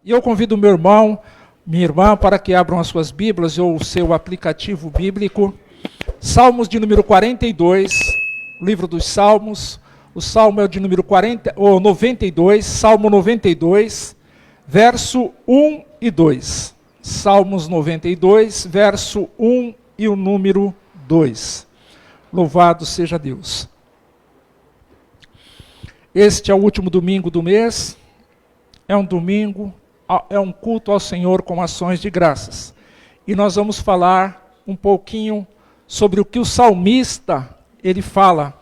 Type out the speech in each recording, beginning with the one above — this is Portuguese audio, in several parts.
E eu convido meu irmão, minha irmã, para que abram as suas Bíblias ou o seu aplicativo bíblico. Salmos de número 42, livro dos Salmos. O Salmo é o de número 92, Salmo 92, verso 1 e 2. Salmos 92, verso 1 e o número 2. Louvado seja Deus. Este é o último domingo do mês. É um domingo, é um culto ao Senhor com ações de graças. E nós vamos falar um pouquinho sobre o que o salmista, ele fala.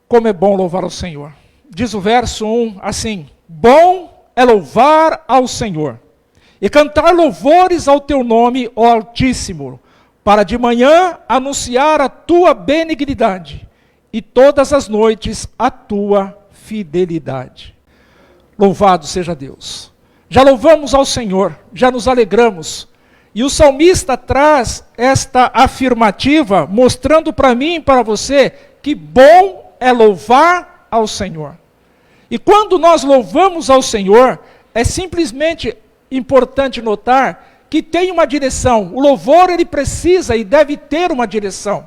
Como é bom louvar ao Senhor. Diz o verso 1 assim: bom é louvar ao Senhor e cantar louvores ao teu nome, ó Altíssimo, para de manhã anunciar a tua benignidade e todas as noites a tua fidelidade. Louvado seja Deus. Já louvamos ao Senhor, já nos alegramos. E o salmista traz esta afirmativa, mostrando para mim e para você que bom é louvar ao Senhor. E quando nós louvamos ao Senhor, é simplesmente importante notar que tem uma direção. O louvor, ele precisa e deve ter uma direção.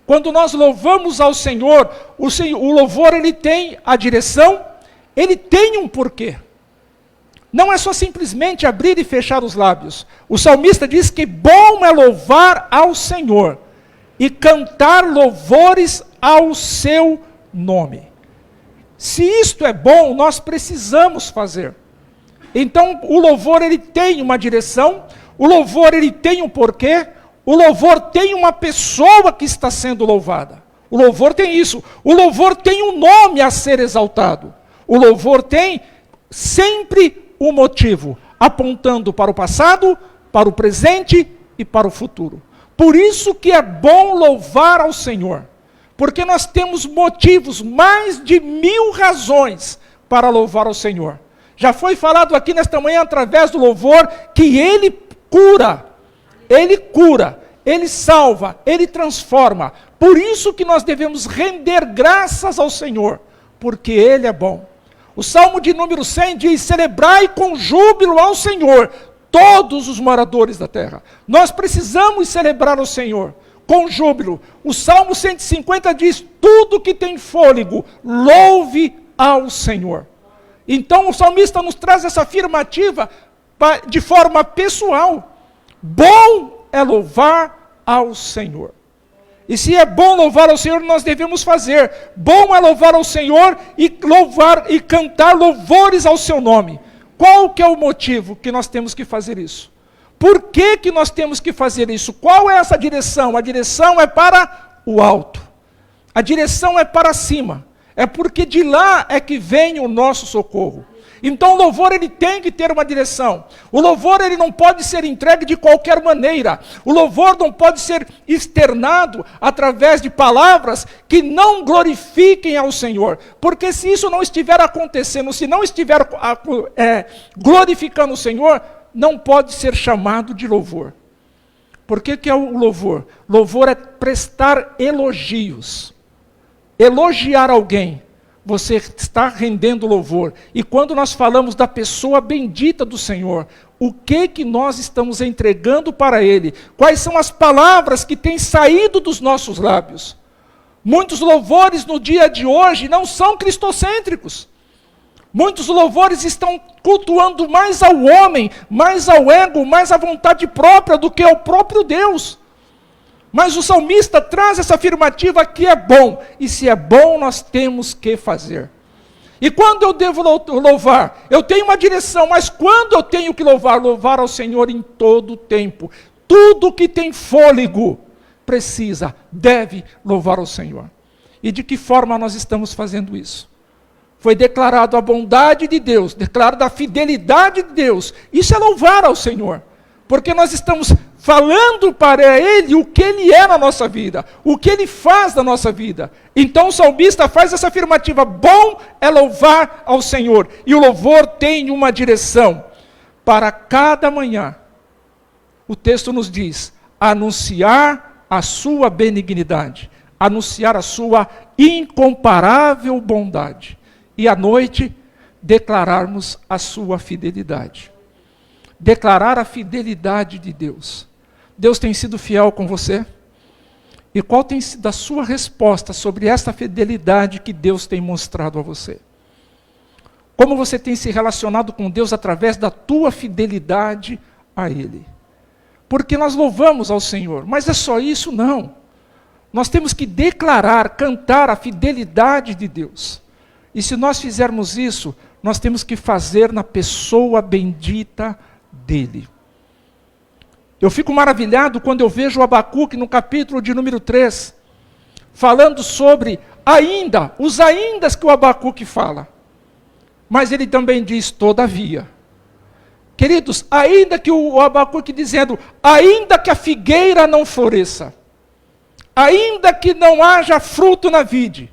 Quando nós louvamos ao Senhor, o louvor, ele tem a direção, ele tem um porquê. Não é só simplesmente abrir e fechar os lábios. O salmista diz que bom é louvar ao Senhor e cantar louvores ao seu nome. Se isto é bom, nós precisamos fazer. Então, o louvor, ele tem uma direção, o louvor, ele tem um porquê, o louvor tem uma pessoa que está sendo louvada. O louvor tem isso. O louvor tem um nome a ser exaltado. O louvor tem sempre um motivo, apontando para o passado, para o presente e para o futuro. Por isso que é bom louvar ao Senhor. Porque nós temos motivos, mais de 1000 razões para louvar ao Senhor. Já foi falado aqui nesta manhã, através do louvor, que Ele cura, Ele salva, Ele transforma. Por isso que nós devemos render graças ao Senhor, porque Ele é bom. O Salmo de número 100 diz: celebrai com júbilo ao Senhor, todos os moradores da terra. Nós precisamos celebrar ao Senhor com júbilo. O Salmo 150 diz: tudo que tem fôlego, louve ao Senhor. Então o salmista nos traz essa afirmativa de forma pessoal. Bom é louvar ao Senhor. E se é bom louvar ao Senhor, nós devemos fazer. Bom é louvar ao Senhor e louvar e cantar louvores ao seu nome. Qual que é o motivo que nós temos que fazer isso? Por que nós temos que fazer isso? Qual é essa direção? A direção é para o alto. A direção é para cima. É porque de lá é que vem o nosso socorro. Então o louvor, ele tem que ter uma direção. O louvor, ele não pode ser entregue de qualquer maneira. O louvor não pode ser externado através de palavras que não glorifiquem ao Senhor. Porque se isso não estiver acontecendo, se não estiver glorificando o Senhor, não pode ser chamado de louvor. Por que é o louvor? Louvor é prestar elogios. Elogiar alguém, você está rendendo louvor. E quando nós falamos da pessoa bendita do Senhor, o que nós estamos entregando para Ele? Quais são as palavras que têm saído dos nossos lábios? Muitos louvores no dia de hoje não são cristocêntricos. Muitos louvores estão cultuando mais ao homem, mais ao ego, mais à vontade própria do que ao próprio Deus. Mas o salmista traz essa afirmativa que é bom. E se é bom, nós temos que fazer. E quando eu devo louvar? Eu tenho uma direção, mas quando eu tenho que louvar? Louvar ao Senhor em todo o tempo. Tudo que tem fôlego deve louvar ao Senhor. E de que forma nós estamos fazendo isso? Foi declarado a bondade de Deus, declarado a fidelidade de Deus. Isso é louvar ao Senhor. Porque nós estamos falando para Ele o que Ele é na nossa vida, o que Ele faz na nossa vida. Então o salmista faz essa afirmativa: bom é louvar ao Senhor. E o louvor tem uma direção. Para cada manhã, o texto nos diz: anunciar a sua benignidade, anunciar a sua incomparável bondade. E à noite, declararmos a sua fidelidade. Declarar a fidelidade de Deus. Deus tem sido fiel com você? E qual tem sido a sua resposta sobre esta fidelidade que Deus tem mostrado a você? Como você tem se relacionado com Deus através da tua fidelidade a Ele? Porque nós louvamos ao Senhor, mas é só isso? Não. Nós temos que declarar, cantar a fidelidade de Deus. E se nós fizermos isso, nós temos que fazer na pessoa bendita dEle. Eu fico maravilhado quando eu vejo o Abacuque no capítulo de número 3, falando sobre ainda, os aindas que o Abacuque fala. Mas ele também diz todavia. Queridos, ainda que o Abacuque dizendo, ainda que a figueira não floresça, ainda que não haja fruto na vide,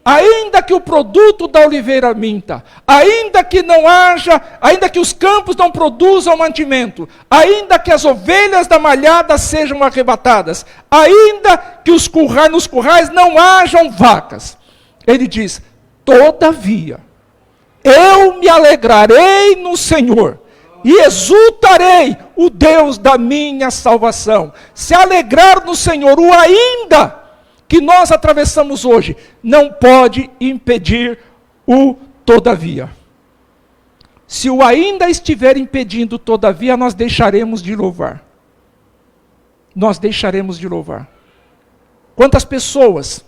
ainda que o produto da oliveira minta, ainda que não haja, ainda que os campos não produzam mantimento, ainda que as ovelhas da malhada sejam arrebatadas, ainda que nos currais não hajam vacas. Ele diz, todavia, eu me alegrarei no Senhor e exultarei o Deus da minha salvação. Se alegrar no Senhor, o ainda que nós atravessamos hoje, não pode impedir o todavia. Se o ainda estiver impedindo todavia, nós deixaremos de louvar. Nós deixaremos de louvar. Quantas pessoas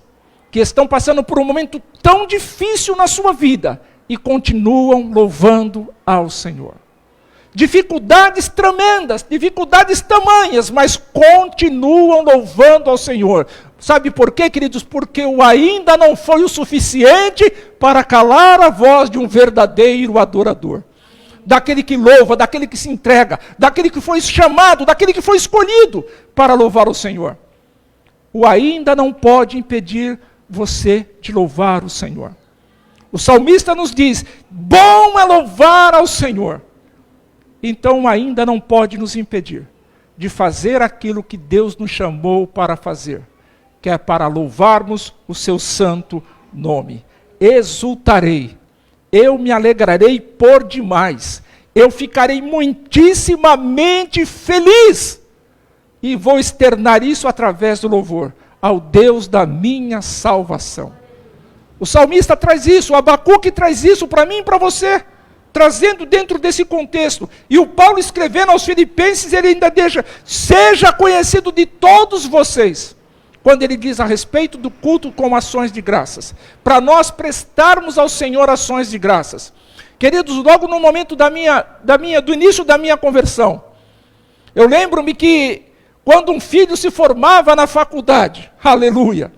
que estão passando por um momento tão difícil na sua vida e continuam louvando ao Senhor. Dificuldades tremendas, dificuldades tamanhas, mas continuam louvando ao Senhor. Sabe por quê, queridos? Porque o ainda não foi o suficiente para calar a voz de um verdadeiro adorador. Daquele que louva, daquele que se entrega, daquele que foi chamado, daquele que foi escolhido para louvar o Senhor. O ainda não pode impedir você de louvar o Senhor. O salmista nos diz, bom é louvar ao Senhor. Então ainda não pode nos impedir de fazer aquilo que Deus nos chamou para fazer, que é para louvarmos o seu santo nome. Exultarei, eu me alegrarei por demais, eu ficarei muitíssimamente feliz, e vou externar isso através do louvor ao Deus da minha salvação. O salmista traz isso, o Abacuque traz isso para mim e para você, trazendo dentro desse contexto. E o Paulo escrevendo aos Filipenses, ele ainda deixa, seja conhecido de todos vocês, quando ele diz a respeito do culto com ações de graças, para nós prestarmos ao Senhor ações de graças. Queridos, logo no momento do início da minha conversão, eu lembro-me que quando um filho se formava na faculdade, aleluia,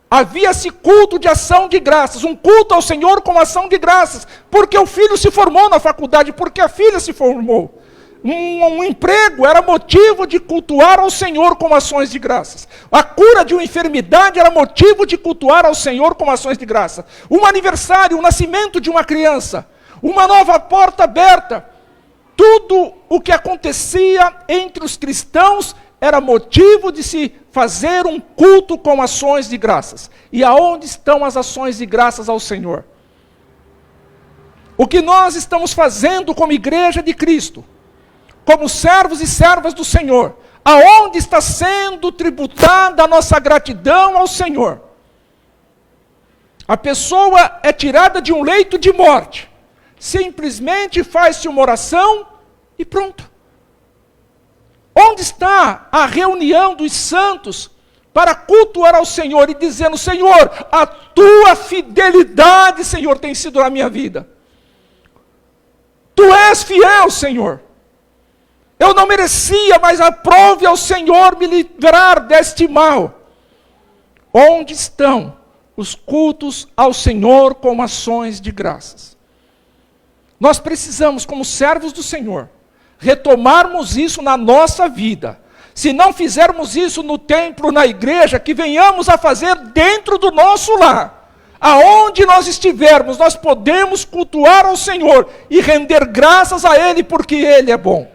havia-se culto de ação de graças, um culto ao Senhor com ação de graças, porque o filho se formou na faculdade, porque a filha se formou. Um emprego era motivo de cultuar ao Senhor com ações de graças. A cura de uma enfermidade era motivo de cultuar ao Senhor com ações de graça. Um aniversário, o nascimento de uma criança, uma nova porta aberta. Tudo o que acontecia entre os cristãos era motivo de se fazer um culto com ações de graças. E aonde estão as ações de graças ao Senhor? O que nós estamos fazendo como igreja de Cristo, como servos e servas do Senhor, aonde está sendo tributada a nossa gratidão ao Senhor? A pessoa é tirada de um leito de morte, simplesmente faz-se uma oração e pronto. Onde está a reunião dos santos para cultuar ao Senhor e dizendo, Senhor, a tua fidelidade, Senhor, tem sido na minha vida. Tu és fiel, Senhor. Eu não merecia, mas aprove ao Senhor me livrar deste mal. Onde estão os cultos ao Senhor com ações de graças? Nós precisamos, como servos do Senhor, retomarmos isso na nossa vida. Se não fizermos isso no templo, na igreja, que venhamos a fazer dentro do nosso lar. Aonde nós estivermos, nós podemos cultuar ao Senhor e render graças a Ele, porque Ele é bom.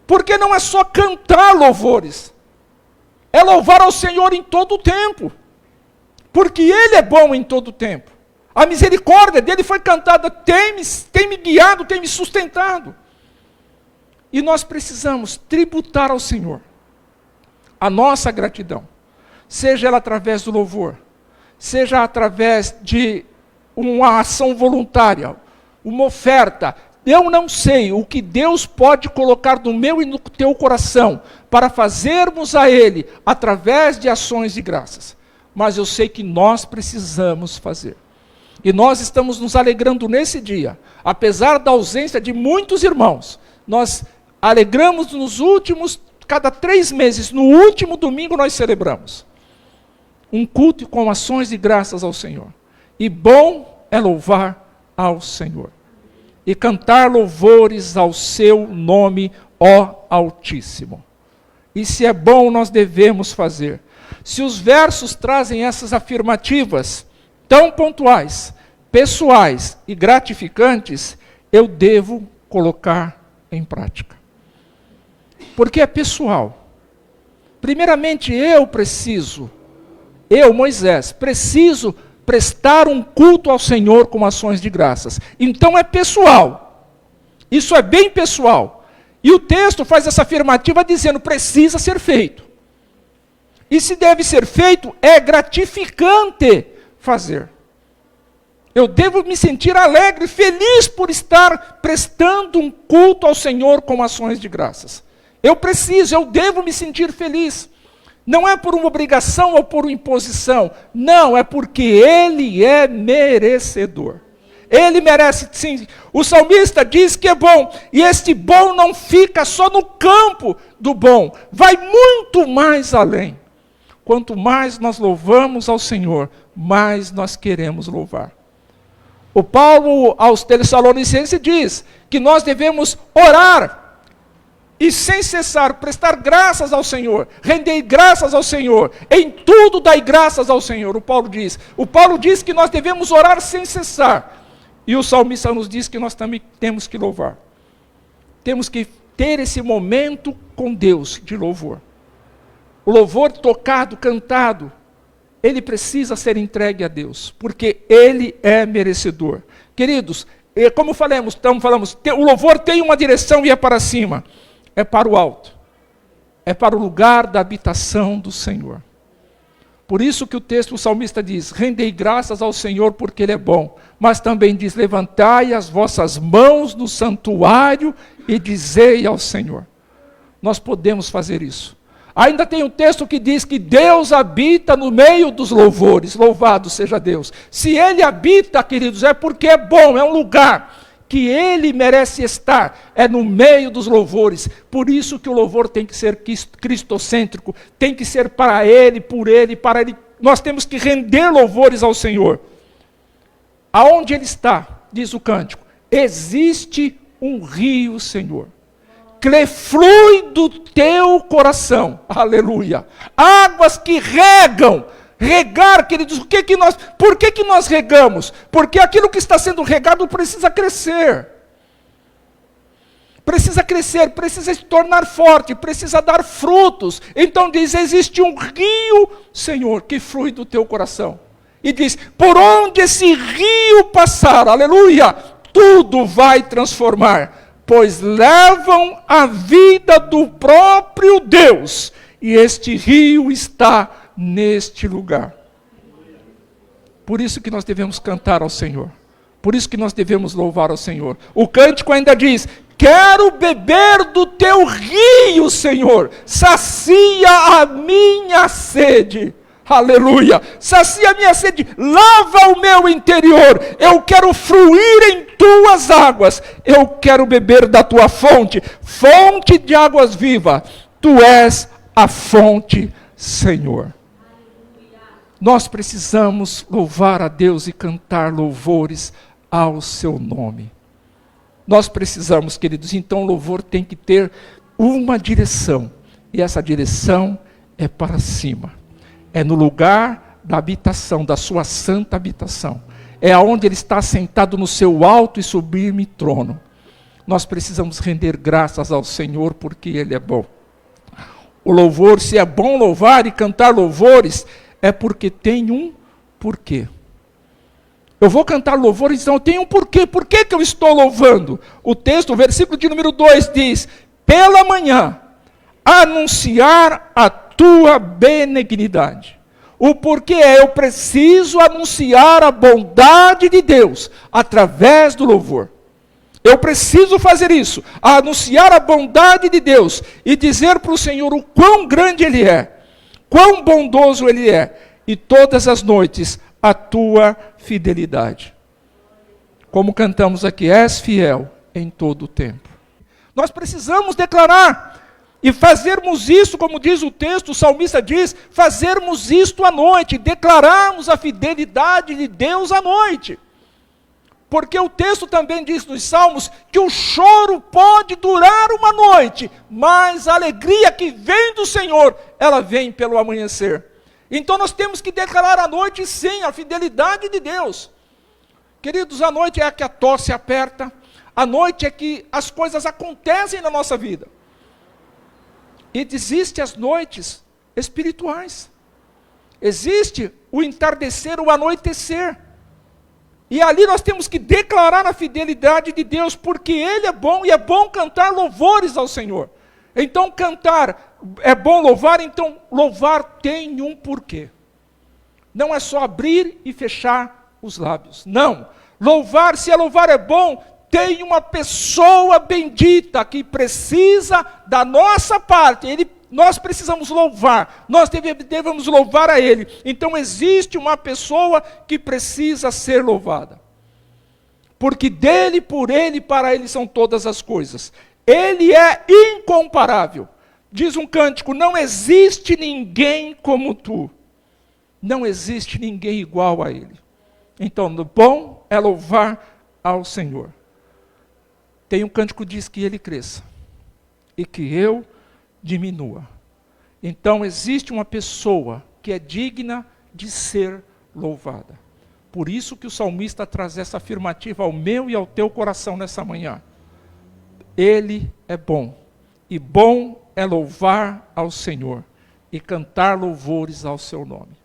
Porque não é só cantar louvores, é louvar ao Senhor em todo o tempo, porque Ele é bom em todo o tempo. A misericórdia dele foi cantada, tem me guiado, tem me sustentado. E nós precisamos tributar ao Senhor a nossa gratidão, seja ela através do louvor, seja através de uma ação voluntária, uma oferta. Eu não sei o que Deus pode colocar no meu e no teu coração para fazermos a Ele através de ações de graças, mas eu sei que nós precisamos fazer. E nós estamos nos alegrando nesse dia, apesar da ausência de muitos irmãos. Nós alegramos nos últimos, cada 3 meses, no último domingo nós celebramos um culto com ações de graças ao Senhor. E bom é louvar ao Senhor e cantar louvores ao seu nome, ó Altíssimo. E se é bom, nós devemos fazer. Se os versos trazem essas afirmativas tão pontuais, pessoais e gratificantes, eu devo colocar em prática. Porque é pessoal. Primeiramente, Moisés, preciso prestar um culto ao Senhor com ações de graças. Então é pessoal. Isso é bem pessoal. E o texto faz essa afirmativa dizendo, precisa ser feito. E se deve ser feito, é gratificante fazer. Eu devo me sentir alegre, feliz por estar prestando um culto ao Senhor com ações de graças. Eu devo me sentir feliz. Não é por uma obrigação ou por uma imposição. Não, é porque Ele é merecedor. Ele merece, sim. O salmista diz que é bom. E este bom não fica só no campo do bom. Vai muito mais além. Quanto mais nós louvamos ao Senhor, mais nós queremos louvar. O Paulo aos Tessalonicenses diz que nós devemos orar e sem cessar prestar graças ao Senhor, render graças ao Senhor, em tudo dai graças ao Senhor, o Paulo diz que nós devemos orar sem cessar, e o salmista nos diz que nós também temos que louvar, temos que ter esse momento com Deus de louvor, o louvor tocado, cantado, ele precisa ser entregue a Deus, porque Ele é merecedor. Queridos, como falamos, o louvor tem uma direção e é para cima. É para o alto. É para o lugar da habitação do Senhor. Por isso que o salmista diz, rendei graças ao Senhor porque Ele é bom. Mas também diz, levantai as vossas mãos no santuário e dizei ao Senhor. Nós podemos fazer isso. Ainda tem um texto que diz que Deus habita no meio dos louvores. Louvado seja Deus. Se Ele habita, queridos, é porque é bom, é um lugar que Ele merece estar, é no meio dos louvores. Por isso que o louvor tem que ser cristocêntrico, tem que ser para Ele, por Ele, para Ele. Nós temos que render louvores ao Senhor. Aonde Ele está, diz o cântico, existe um rio, Senhor, que flui do teu coração, aleluia, águas que regam. Regar, queridos, por que nós regamos? Porque aquilo que está sendo regado precisa crescer. Precisa se tornar forte, precisa dar frutos. Então diz, existe um rio, Senhor, que flui do teu coração. E diz, por onde esse rio passar, aleluia, tudo vai transformar, pois levam a vida do próprio Deus. E este rio está neste lugar. Por isso que nós devemos cantar ao Senhor. Por isso que nós devemos louvar ao Senhor. O cântico ainda diz, quero beber do teu rio, Senhor. Sacia a minha sede. Aleluia. Sacia a minha sede. Lava o meu interior. Eu quero fluir em tuas águas. Eu quero beber da tua fonte. Fonte de águas vivas. Tu és a fonte, Senhor. Nós precisamos louvar a Deus e cantar louvores ao seu nome. Nós precisamos, queridos, então o louvor tem que ter uma direção. E essa direção é para cima. É no lugar da habitação, da sua santa habitação. É aonde Ele está sentado no seu alto e sublime trono. Nós precisamos render graças ao Senhor porque Ele é bom. O louvor, se é bom louvar e cantar louvores, é porque tem um porquê. Eu vou cantar louvores, então eu tenho um porquê. Por que eu estou louvando? O texto, o versículo de número 2 diz: pela manhã, anunciar a tua benignidade. O porquê é: eu preciso anunciar a bondade de Deus através do louvor. Eu preciso fazer isso, anunciar a bondade de Deus e dizer para o Senhor o quão grande Ele é, quão bondoso Ele é, e todas as noites a tua fidelidade. Como cantamos aqui: és fiel em todo o tempo. Nós precisamos declarar e fazermos isso, como diz o texto, o salmista diz, fazermos isto à noite, declararmos a fidelidade de Deus à noite. Porque o texto também diz nos Salmos que o choro pode durar uma noite, mas a alegria que vem do Senhor, ela vem pelo amanhecer. Então nós temos que declarar à noite, sim, a fidelidade de Deus. Queridos, a noite é a que a tosse aperta, a noite é que as coisas acontecem na nossa vida. E existem as noites espirituais. Existe o entardecer, o anoitecer. E ali nós temos que declarar a fidelidade de Deus, porque Ele é bom e é bom cantar louvores ao Senhor. Então cantar é bom louvar, então louvar tem um porquê. Não é só abrir e fechar os lábios. Não. Louvar, se louvar é bom, tem uma pessoa bendita que precisa da nossa parte. Nós precisamos louvar, nós devemos louvar a Ele. Então existe uma pessoa que precisa ser louvada. Porque dele, por Ele, para Ele são todas as coisas. Ele é incomparável. Diz um cântico: não existe ninguém como tu. Não existe ninguém igual a Ele. Então, o bom é louvar ao Senhor. Tem um cântico que diz que Ele cresça e que eu diminua. Então existe uma pessoa que é digna de ser louvada. Por isso que o salmista traz essa afirmativa ao meu e ao teu coração nessa manhã. Ele é bom, e bom é louvar ao Senhor e cantar louvores ao seu nome.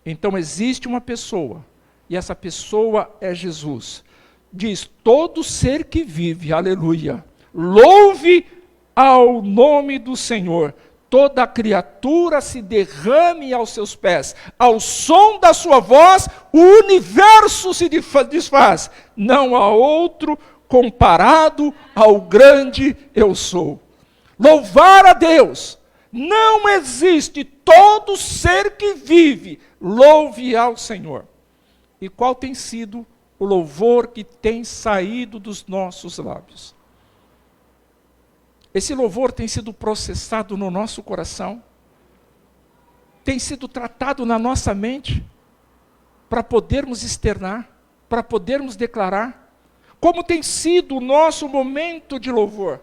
Então existe uma pessoa, e essa pessoa é Jesus. Diz: todo ser que vive, aleluia, louve ao nome do Senhor. Toda criatura se derrame aos seus pés. Ao som da sua voz, o universo se desfaz. Não há outro comparado ao grande eu sou. Louvar a Deus. Não existe. Todo ser que vive, louve ao Senhor. E qual tem sido o louvor que tem saído dos nossos lábios? Esse louvor tem sido processado no nosso coração, tem sido tratado na nossa mente, para podermos externar, para podermos declarar. Como tem sido o nosso momento de louvor?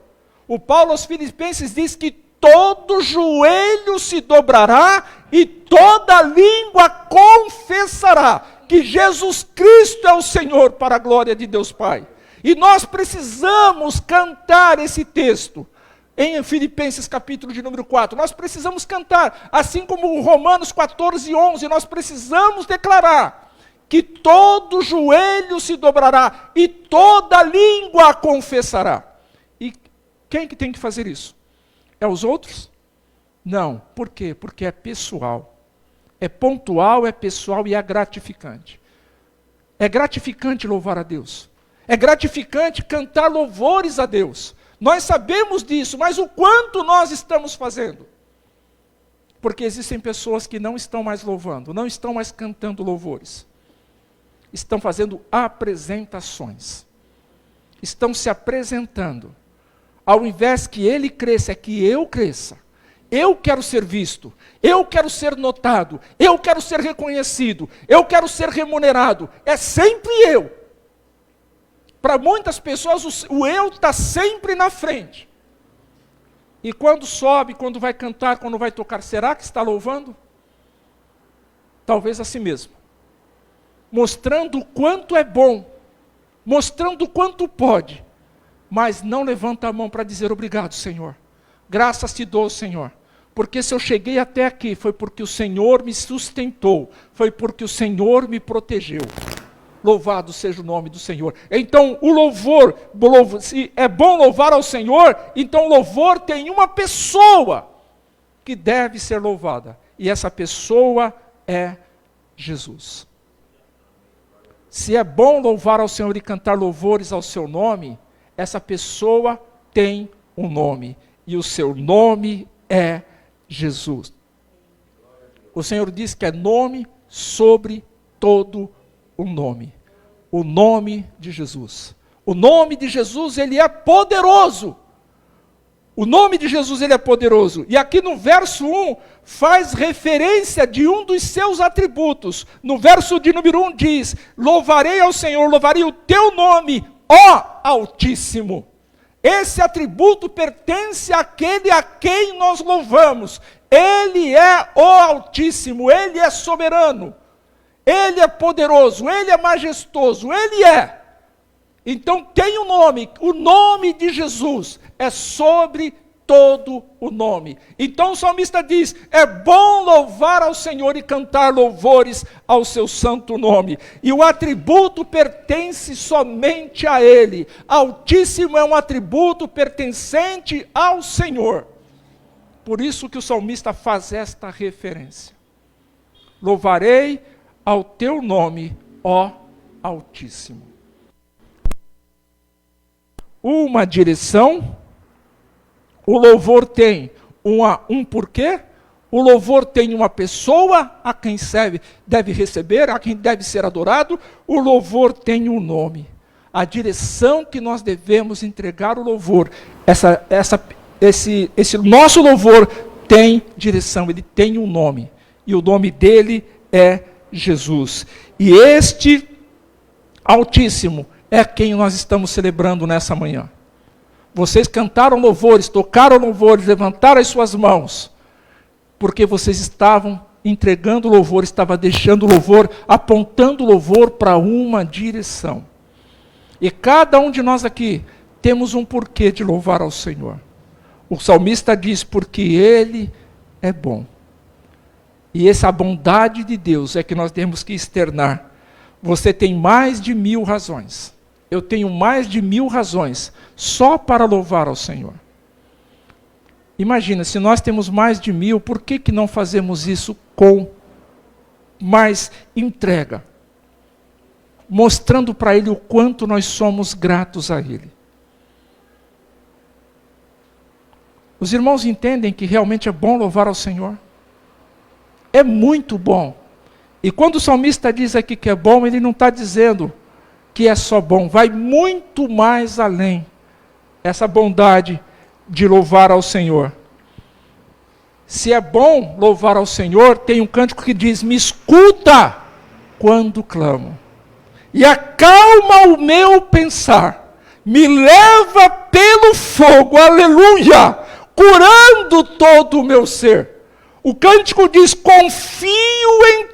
O Paulo aos Filipenses diz que todo joelho se dobrará e toda língua confessará que Jesus Cristo é o Senhor, para a glória de Deus Pai. E nós precisamos cantar esse texto. Em Filipenses capítulo de número 4, nós precisamos cantar, assim como Romanos 14:11, nós precisamos declarar que todo joelho se dobrará e toda língua confessará. E quem que tem que fazer isso? É os outros? Não. Por quê? Porque é pessoal. É pontual, é pessoal e é gratificante. É gratificante louvar a Deus. É gratificante cantar louvores a Deus. Nós sabemos disso, mas o quanto nós estamos fazendo? Porque existem pessoas que não estão mais louvando, não estão mais cantando louvores. Estão fazendo apresentações. Estão se apresentando. Ao invés que Ele cresça, é que eu cresça. Eu quero ser visto, eu quero ser notado, eu quero ser reconhecido, eu quero ser remunerado. É sempre eu. Para muitas pessoas, o eu está sempre na frente. E quando sobe, quando vai cantar, quando vai tocar, será que está louvando? Talvez a si mesmo. Mostrando o quanto é bom, mostrando o quanto pode, mas não levanta a mão para dizer obrigado, Senhor. Graças te dou, Senhor. Porque se eu cheguei até aqui, foi porque o Senhor me sustentou, foi porque o Senhor me protegeu. louvado seja o nome do Senhor. Então, o louvor, se é bom louvar ao Senhor, então o louvor tem uma pessoa que deve ser louvada. E essa pessoa é Jesus. Se é bom louvar ao Senhor e cantar louvores ao seu nome, essa pessoa tem um nome. E o seu nome é Jesus. O Senhor diz que é nome sobre todo o nome. O nome de Jesus. O nome de Jesus, ele é poderoso. O nome de Jesus, ele é poderoso. E aqui no verso 1, faz referência de um dos seus atributos. No verso de número 1 diz, louvarei ao Senhor, louvarei o teu nome, ó Altíssimo. Esse atributo pertence àquele a quem nós louvamos. Ele é o Altíssimo, ele é soberano, ele é poderoso, ele é majestoso, ele é. Então tem um nome, o nome de Jesus é sobre todo o nome. Então o salmista diz, é bom louvar ao Senhor e cantar louvores ao seu santo nome. E o atributo pertence somente a Ele. Altíssimo é um atributo pertencente ao Senhor. Por isso que o salmista faz esta referência. Louvarei ao teu nome, ó Altíssimo. Uma direção, o louvor tem um porquê, o louvor tem uma pessoa a quem deve receber, a quem deve ser adorado, o louvor tem um nome. A direção que nós devemos entregar o louvor, esse nosso louvor tem direção, ele tem um nome, e o nome dele é Jesus. E este Altíssimo é quem nós estamos celebrando nessa manhã. Vocês cantaram louvores, tocaram louvores, levantaram as suas mãos, porque vocês estavam entregando louvor, estavam deixando louvor, apontando louvor para uma direção. E cada um de nós aqui temos um porquê de louvar ao Senhor. O salmista diz, porque Ele é bom. E essa bondade de Deus é que nós temos que externar. Você tem mais de 1000 razões. Eu tenho mais de 1000 razões só para louvar ao Senhor. Imagina, se nós temos mais de 1000, por que não fazemos isso com mais entrega? Mostrando para Ele o quanto nós somos gratos a Ele. Os irmãos entendem que realmente é bom louvar ao Senhor? É muito bom. E quando o salmista diz aqui que é bom, ele não está dizendo que é só bom, vai muito mais além essa bondade de louvar ao Senhor. Se é bom louvar ao Senhor, tem um cântico que diz, me escuta quando clamo, e acalma o meu pensar, me leva pelo fogo, aleluia, curando todo o meu ser. O cântico diz, confio em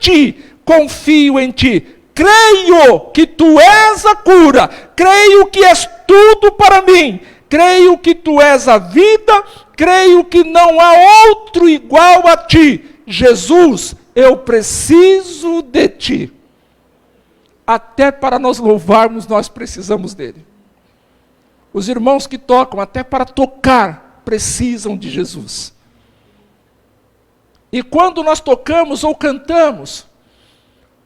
ti, creio que tu és a cura, creio que és tudo para mim, creio que tu és a vida, creio que não há outro igual a ti. Jesus, eu preciso de ti. Até para nós louvarmos, nós precisamos dele. Os irmãos que tocam, até para tocar, precisam de Jesus. E quando nós tocamos ou cantamos,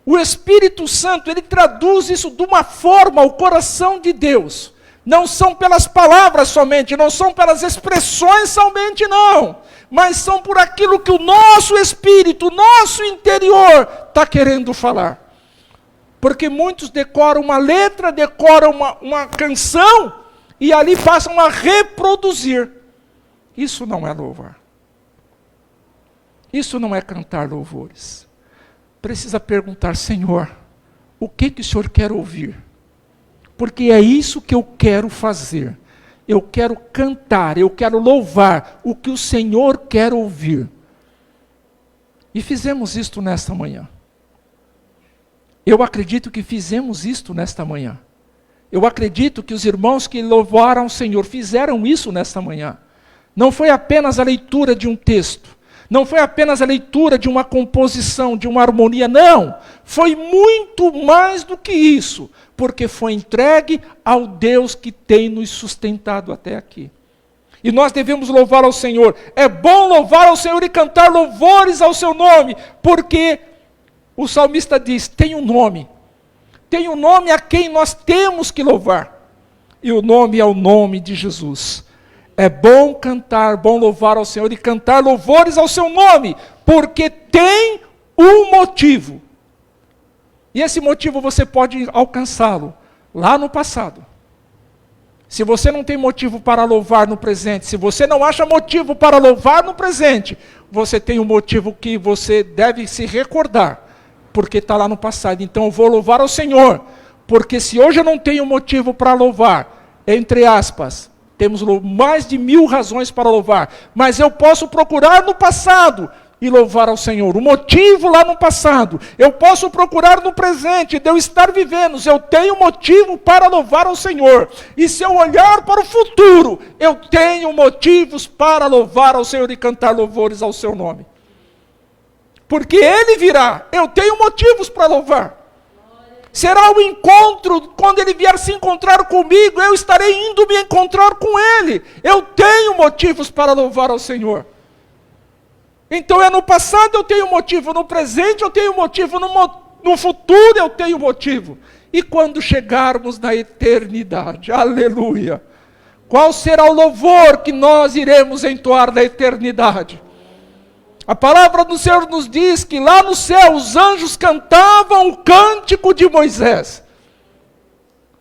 o Espírito Santo, ele traduz isso de uma forma ao coração de Deus. Não são pelas palavras somente, não são pelas expressões somente, não. Mas são por aquilo que o nosso espírito, o nosso interior está querendo falar. Porque muitos decoram uma letra, decoram uma canção, e ali passam a reproduzir. Isso não é louvar. Isso não é cantar louvores. Precisa perguntar, Senhor, o que o Senhor quer ouvir? Porque é isso que eu quero fazer. Eu quero cantar, eu quero louvar o que o Senhor quer ouvir. E fizemos isto nesta manhã. Eu acredito que fizemos isto nesta manhã. Eu acredito que os irmãos que louvaram o Senhor fizeram isso nesta manhã. Não foi apenas a leitura de um texto. Não foi apenas a leitura de uma composição, de uma harmonia, não. Foi muito mais do que isso, porque foi entregue ao Deus que tem nos sustentado até aqui. E nós devemos louvar ao Senhor. É bom louvar ao Senhor e cantar louvores ao seu nome, porque o salmista diz, tem um nome a quem nós temos que louvar. E o nome é o nome de Jesus. É bom cantar, bom louvar ao Senhor e cantar louvores ao seu nome, porque tem um motivo. E esse motivo você pode alcançá-lo lá no passado. Se você não tem motivo para louvar no presente, se você não acha motivo para louvar no presente, você tem um motivo que você deve se recordar, porque está lá no passado. Então eu vou louvar ao Senhor, porque se hoje eu não tenho motivo para louvar, entre aspas, temos mais de 1000 razões para louvar, mas eu posso procurar no passado e louvar ao Senhor. O motivo lá no passado, eu posso procurar no presente, de eu estar vivendo, eu tenho motivo para louvar ao Senhor. E se eu olhar para o futuro, eu tenho motivos para louvar ao Senhor e cantar louvores ao seu nome. Porque Ele virá, eu tenho motivos para louvar. Será o encontro, quando Ele vier se encontrar comigo, eu estarei indo me encontrar com Ele. Eu tenho motivos para louvar ao Senhor. Então no passado eu tenho motivo, no presente eu tenho motivo, no futuro eu tenho motivo. E quando chegarmos na eternidade, aleluia, qual será o louvor que nós iremos entoar na eternidade? A palavra do Senhor nos diz que lá no céu os anjos cantavam o cântico de Moisés.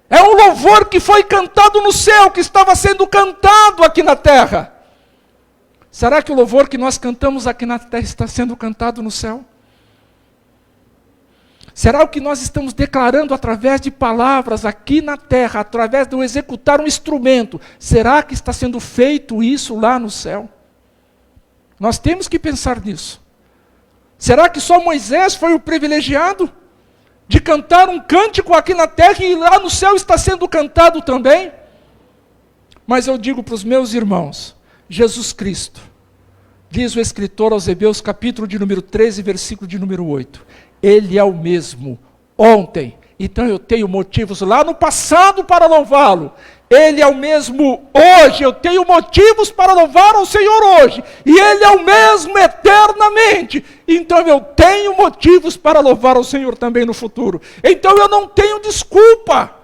É um louvor que foi cantado no céu, que estava sendo cantado aqui na terra. Será que o louvor que nós cantamos aqui na terra está sendo cantado no céu? Será o que nós estamos declarando através de palavras aqui na terra, através de eu executar um instrumento, será que está sendo feito isso lá no céu? Nós temos que pensar nisso. Será que só Moisés foi o privilegiado de cantar um cântico aqui na terra e lá no céu está sendo cantado também? Mas eu digo para os meus irmãos, Jesus Cristo, diz o escritor aos Hebreus, capítulo de número 13, versículo de número 8, Ele é o mesmo ontem, então eu tenho motivos lá no passado para louvá-lo. Ele é o mesmo hoje, eu tenho motivos para louvar ao Senhor hoje, e Ele é o mesmo eternamente, então eu tenho motivos para louvar ao Senhor também no futuro. Então eu não tenho desculpa,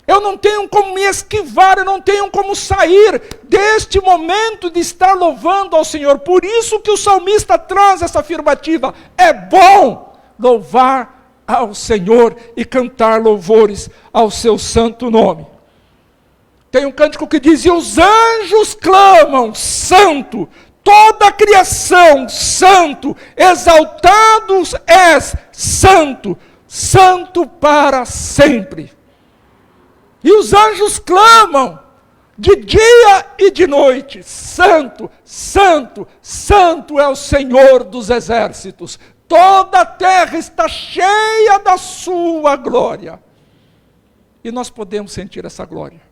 eu não tenho como me esquivar, eu não tenho como sair deste momento de estar louvando ao Senhor. Por isso que o salmista traz essa afirmativa, é bom louvar ao Senhor e cantar louvores ao seu santo nome. Tem um cântico que diz, e os anjos clamam, santo, toda a criação, santo, exaltados és, santo, santo para sempre. E os anjos clamam, de dia e de noite, santo, santo, santo é o Senhor dos exércitos. Toda a terra está cheia da sua glória. E nós podemos sentir essa glória.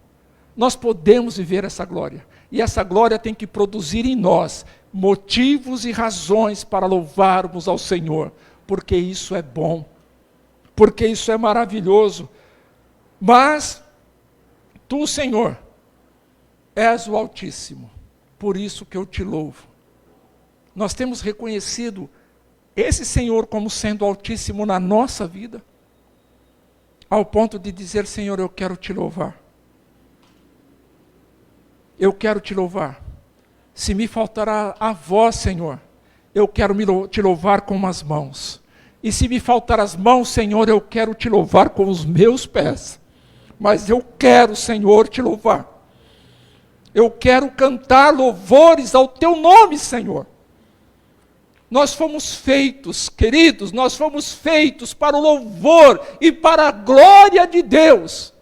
Nós podemos viver essa glória. E essa glória tem que produzir em nós motivos e razões para louvarmos ao Senhor. Porque isso é bom. Porque isso é maravilhoso. Mas, tu, Senhor, és o Altíssimo. Por isso que eu te louvo. Nós temos reconhecido esse Senhor como sendo Altíssimo na nossa vida. Ao ponto de dizer, Senhor, eu quero te louvar. Eu quero te louvar. Se me faltará a voz, Senhor, eu quero te louvar com as mãos. E se me faltar as mãos, Senhor, eu quero te louvar com os meus pés. Mas eu quero, Senhor, te louvar. Eu quero cantar louvores ao teu nome, Senhor. Nós fomos feitos, queridos, nós fomos feitos para o louvor e para a glória de Deus.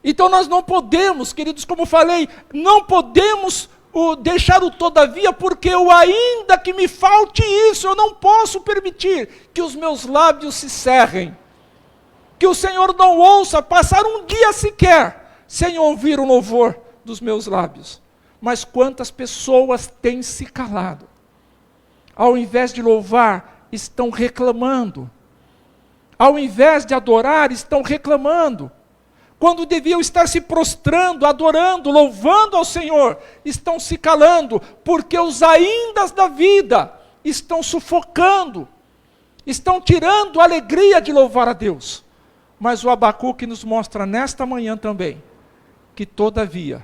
Então nós não podemos, queridos, como falei, não podemos deixar o todavia, porque eu ainda que me falte isso, eu não posso permitir que os meus lábios se cerrem. Que o Senhor não ouça passar um dia sequer sem ouvir o louvor dos meus lábios. Mas quantas pessoas têm se calado? Ao invés de louvar, estão reclamando. Ao invés de adorar, estão reclamando. Quando deviam estar se prostrando, adorando, louvando ao Senhor, estão se calando, porque os aindas da vida estão sufocando, estão tirando a alegria de louvar a Deus. Mas o Abacuque nos mostra nesta manhã também, que todavia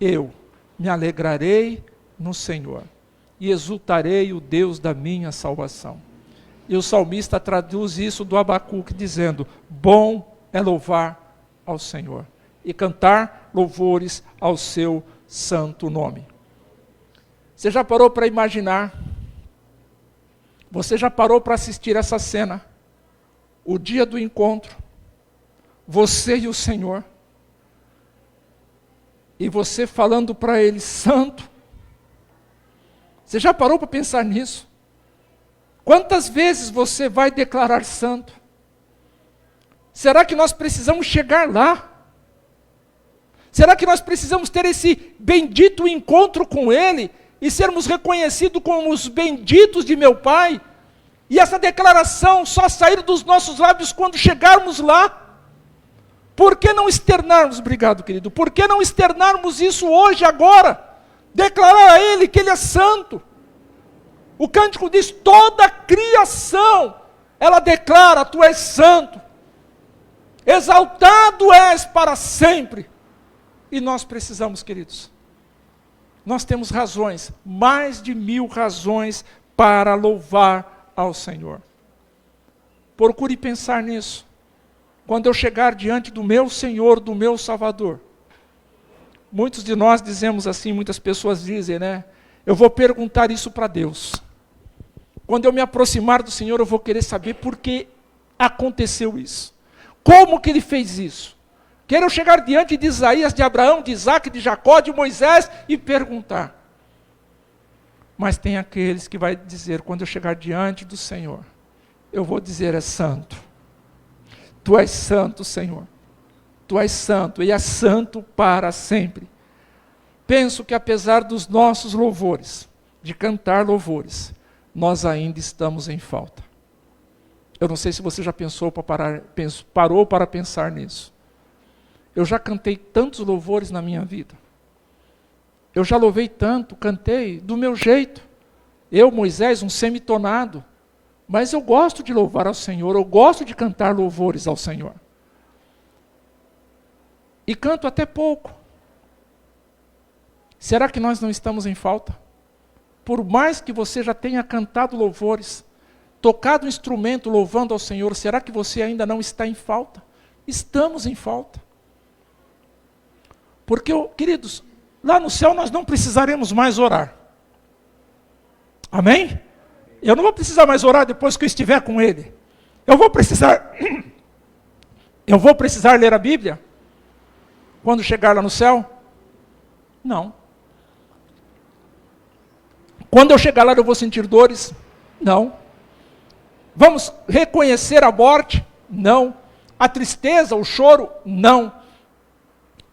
eu me alegrarei no Senhor e exultarei o Deus da minha salvação. E o salmista traduz isso do Abacuque dizendo: bom é louvar ao Senhor e cantar louvores ao seu santo nome. Você já parou para imaginar? Você já parou para assistir essa cena? O dia do encontro, você e o Senhor, e você falando para Ele, santo. Você já parou para pensar nisso? Quantas vezes você vai declarar santo? Será que nós precisamos chegar lá? Será que nós precisamos ter esse bendito encontro com Ele e sermos reconhecidos como os benditos de meu Pai? E essa declaração só sair dos nossos lábios quando chegarmos lá? Por que não externarmos, obrigado querido, por que não externarmos isso hoje, agora? Declarar a Ele que Ele é santo. O cântico diz: toda a criação, ela declara, tu és santo. Exaltado és para sempre. E nós precisamos, queridos, nós temos razões, mais de 1000 razões para louvar ao Senhor. Procure pensar nisso. Quando eu chegar diante do meu Senhor, do meu Salvador, muitos de nós dizemos assim, muitas pessoas dizem, né? Eu vou perguntar isso para Deus. Quando eu me aproximar do Senhor, eu vou querer saber por que aconteceu isso. Como que Ele fez isso? Quero chegar diante de Isaías, de Abraão, de Isaac, de Jacó, de Moisés e perguntar. Mas tem aqueles que vai dizer, quando eu chegar diante do Senhor, eu vou dizer: é santo. Tu és santo, Senhor. Tu és santo e és santo para sempre. Penso que apesar dos nossos louvores, de cantar louvores, nós ainda estamos em falta. Eu não sei se você já parou para pensar nisso. Eu já cantei tantos louvores na minha vida. Eu já louvei tanto, cantei do meu jeito. Eu, Moisés, um semitonado. Mas eu gosto de louvar ao Senhor, eu gosto de cantar louvores ao Senhor. E canto até pouco. Será que nós não estamos em falta? Por mais que você já tenha cantado louvores, tocado um instrumento louvando ao Senhor, será que você ainda não está em falta? Estamos em falta. Porque, queridos, lá no céu nós não precisaremos mais orar. Amém? Eu não vou precisar mais orar depois que eu estiver com Ele. Eu vou precisar ler a Bíblia quando chegar lá no céu? Não. Quando eu chegar lá eu vou sentir dores? Não. Vamos reconhecer a morte? Não. A tristeza, o choro? Não.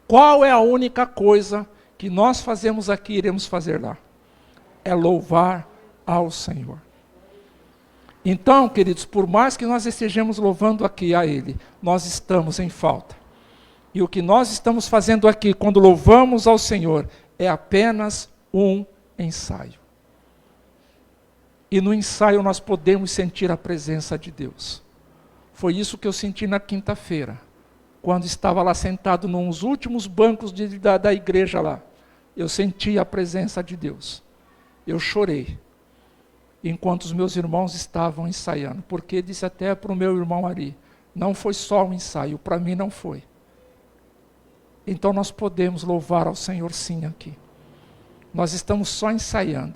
Qual é a única coisa que nós fazemos aqui e iremos fazer lá? É louvar ao Senhor. Então, queridos, por mais que nós estejamos louvando aqui a Ele, nós estamos em falta. E o que nós estamos fazendo aqui, quando louvamos ao Senhor, é apenas um ensaio. E no ensaio nós podemos sentir a presença de Deus. Foi isso que eu senti na quinta-feira, quando estava lá sentado nos últimos bancos da igreja lá. Eu senti a presença de Deus. Eu chorei, enquanto os meus irmãos estavam ensaiando. Porque disse até para o meu irmão Ari, não foi só um ensaio, para mim não foi. Então nós podemos louvar ao Senhor sim aqui. Nós estamos só ensaiando.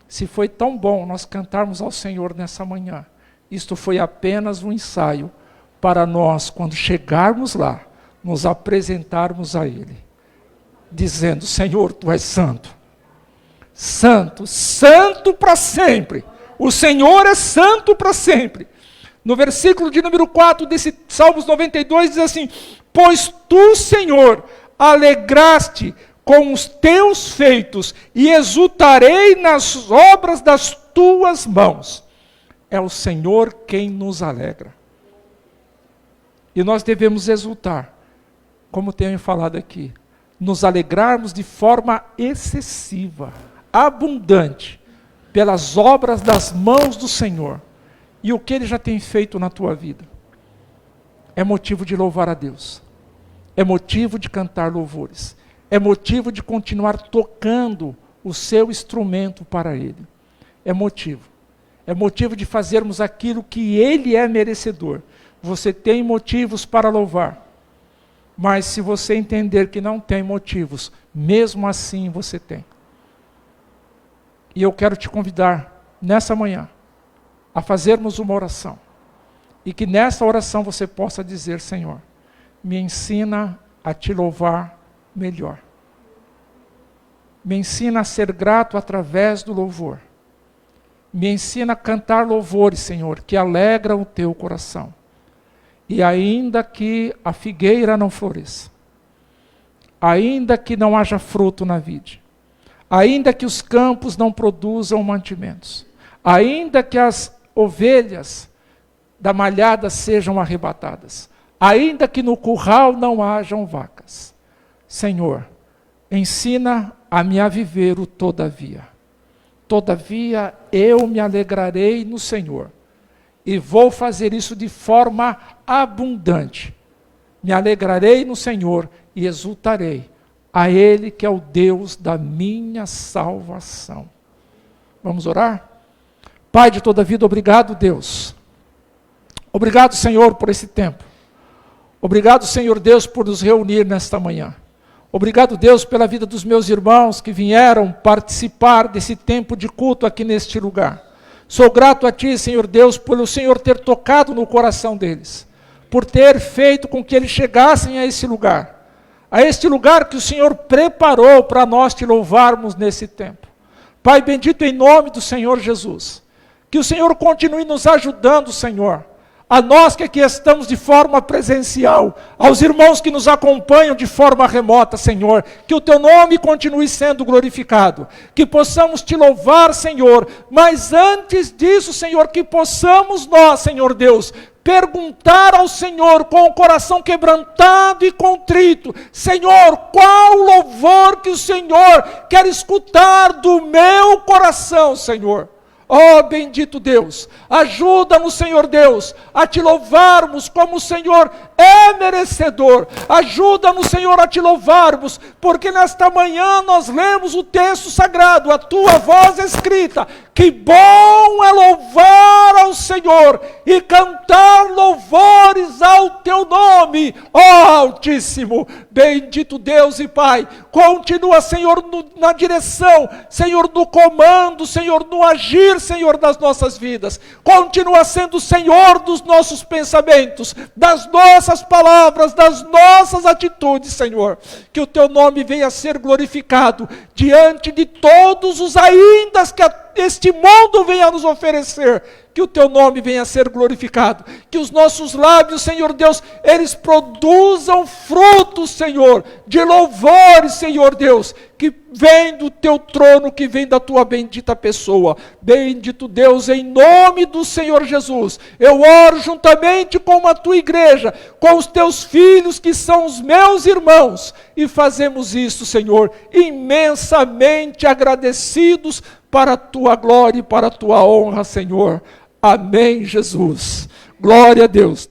Se foi tão bom nós cantarmos ao Senhor nessa manhã, isto foi apenas um ensaio para nós, quando chegarmos lá, nos apresentarmos a Ele, dizendo: Senhor, Tu és santo. Santo, santo para sempre. O Senhor é santo para sempre. No versículo de número 4 desse Salmos 92 diz assim: pois Tu, Senhor, alegraste com os teus feitos e exultarei nas obras das tuas mãos. É o Senhor quem nos alegra. E nós devemos exultar, como tenho falado aqui, nos alegrarmos de forma excessiva, abundante, pelas obras das mãos do Senhor e o que Ele já tem feito na tua vida. É motivo de louvar a Deus, é motivo de cantar louvores, é motivo de continuar tocando o seu instrumento para Ele. É motivo de fazermos aquilo que Ele é merecedor. Você tem motivos para louvar, mas se você entender que não tem motivos, mesmo assim você tem. E eu quero te convidar, nessa manhã, a fazermos uma oração. E que nessa oração você possa dizer: Senhor, me ensina a te louvar melhor. Me ensina a ser grato através do louvor. Me ensina a cantar louvores, Senhor, que alegram o teu coração. E ainda que a figueira não floresça, ainda que não haja fruto na vide, ainda que os campos não produzam mantimentos, ainda que as ovelhas da malhada sejam arrebatadas, ainda que no curral não hajam vacas, Senhor, ensina a me a viver o todavia. Todavia eu me alegrarei no Senhor, e vou fazer isso de forma abundante. Me alegrarei no Senhor e exultarei a Ele que é o Deus da minha salvação. Vamos orar? Pai de toda vida, obrigado, Deus. Obrigado, Senhor, por esse tempo. Obrigado, Senhor Deus, por nos reunir nesta manhã. Obrigado, Deus, pela vida dos meus irmãos que vieram participar desse tempo de culto aqui neste lugar. Sou grato a Ti, Senhor Deus, pelo Senhor ter tocado no coração deles, por ter feito com que eles chegassem a esse lugar que o Senhor preparou para nós te louvarmos nesse tempo. Pai bendito, em nome do Senhor Jesus, que o Senhor continue nos ajudando, Senhor, a nós que aqui estamos de forma presencial, aos irmãos que nos acompanham de forma remota, Senhor, que o Teu nome continue sendo glorificado, que possamos Te louvar, Senhor, mas antes disso, Senhor, que possamos nós, Senhor Deus, perguntar ao Senhor com o coração quebrantado e contrito: Senhor, qual louvor que o Senhor quer escutar do meu coração, Senhor? Oh, bendito Deus, ajuda-nos, Senhor Deus, a Te louvarmos como o Senhor é merecedor. Ajuda-nos, Senhor, a Te louvarmos, porque nesta manhã nós lemos o texto sagrado, a Tua voz escrita. Que bom é louvar ao Senhor e cantar louvores ao Teu nome, ó Altíssimo. Bendito Deus e Pai, continua, Senhor, na direção, Senhor, do comando, Senhor, no agir, Senhor, das nossas vidas. Continua sendo Senhor dos nossos pensamentos, das nossas palavras, das nossas atitudes, Senhor. Que o Teu nome venha a ser glorificado diante de todos os aindas que este mundo venha a nos oferecer. Que o Teu nome venha a ser glorificado. Que os nossos lábios, Senhor Deus, eles produzam frutos, Senhor, de louvores, Senhor Deus, que vem do Teu trono, que vem da Tua bendita pessoa. Bendito Deus, em nome do Senhor Jesus, eu oro juntamente com a Tua igreja, com os Teus filhos, que são os meus irmãos, e fazemos isso, Senhor, imensamente agradecidos, para a Tua glória e para a Tua honra, Senhor. Amém, Jesus. Glória a Deus.